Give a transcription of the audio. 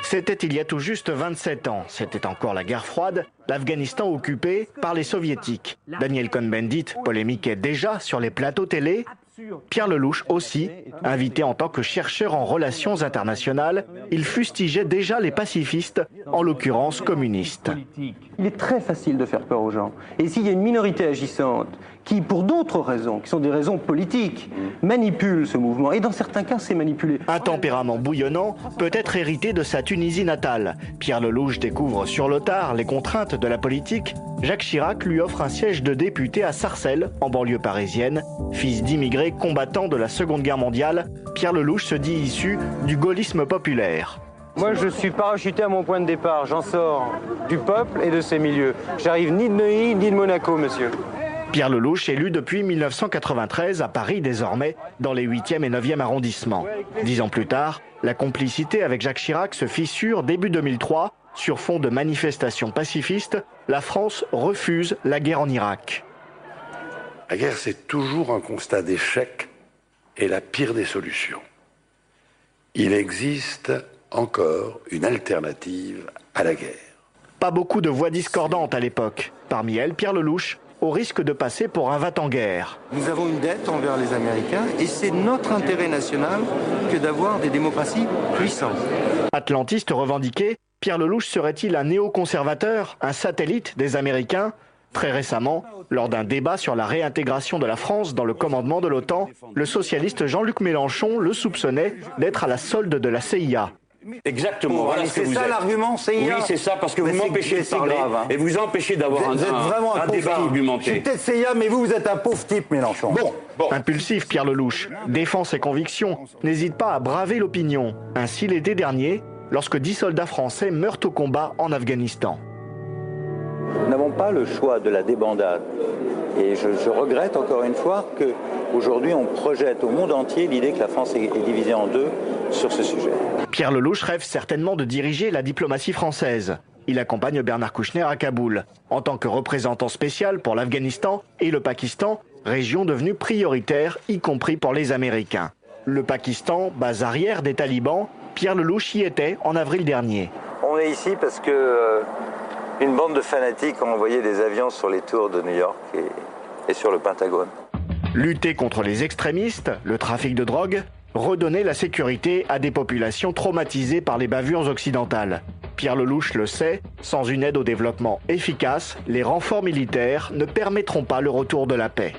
C'était il y a tout juste 27 ans. C'était encore la guerre froide, l'Afghanistan occupé par les soviétiques. Daniel Cohn-Bendit polémiquait déjà sur les plateaux télé. Pierre Lellouche aussi, invité en tant que chercheur en relations internationales, il fustigeait déjà les pacifistes, en l'occurrence communistes. Il est très facile de faire peur aux gens. Et s'il y a une minorité agissante qui, pour d'autres raisons, qui sont des raisons politiques, manipule ce mouvement, et dans certains cas, c'est manipulé. Un tempérament bouillonnant peut être hérité de sa Tunisie natale. Pierre Lellouche découvre sur le tard les contraintes de la politique. Jacques Chirac lui offre un siège de député à Sarcelles, en banlieue parisienne. Fils d'immigrés combattants de la Seconde Guerre mondiale, Pierre Lellouche se dit issu du gaullisme populaire. Moi, je suis parachuté à mon point de départ. J'en sors du peuple et de ses milieux. J'arrive ni de Neuilly, ni de Monaco, monsieur. Pierre Lellouche élu depuis 1993 à Paris désormais, dans les 8e et 9e arrondissements. 10 ans plus tard, la complicité avec Jacques Chirac se fissure début 2003. Sur fond de manifestations pacifistes, la France refuse la guerre en Irak. La guerre, c'est toujours un constat d'échec et la pire des solutions. Il existe encore une alternative à la guerre. Pas beaucoup de voix discordantes à l'époque. Parmi elles, Pierre Lellouche, au risque de passer pour un va-t-en-guerre. Nous avons une dette envers les Américains et c'est notre intérêt national que d'avoir des démocraties puissantes. Atlantiste revendiqué, Pierre Lellouche serait-il un néoconservateur, un satellite des Américains ? Très récemment, lors d'un débat sur la réintégration de la France dans le commandement de l'OTAN, le socialiste Jean-Luc Mélenchon le soupçonnait d'être à la solde de la CIA. Exactement, voilà ce que vous êtes. C'est ça l'argument, CIA. Oui, c'est ça, parce que vous m'empêchez de parler et vous empêchez d'avoir un débat argumenté. Je suis peut-être CIA, mais vous êtes un pauvre type, Mélenchon. Bon. Impulsif, Pierre Lellouche défend ses convictions, n'hésite pas à braver l'opinion. Ainsi l'été dernier, lorsque 10 soldats français meurent au combat en Afghanistan. Nous n'avons pas le choix de la débandade. Et je regrette encore une fois qu'aujourd'hui on projette au monde entier l'idée que la France est divisée en deux sur ce sujet. Pierre Lellouche rêve certainement de diriger la diplomatie française. Il accompagne Bernard Kouchner à Kaboul, en tant que représentant spécial pour l'Afghanistan et le Pakistan, région devenue prioritaire, y compris pour les Américains. Le Pakistan, base arrière des talibans, Pierre Lellouche y était en avril dernier. On est ici parce que une bande de fanatiques ont envoyé des avions sur les tours de New York et sur le Pentagone. Lutter contre les extrémistes, le trafic de drogue, redonner la sécurité à des populations traumatisées par les bavures occidentales. Pierre Lellouche le sait, sans une aide au développement efficace, les renforts militaires ne permettront pas le retour de la paix.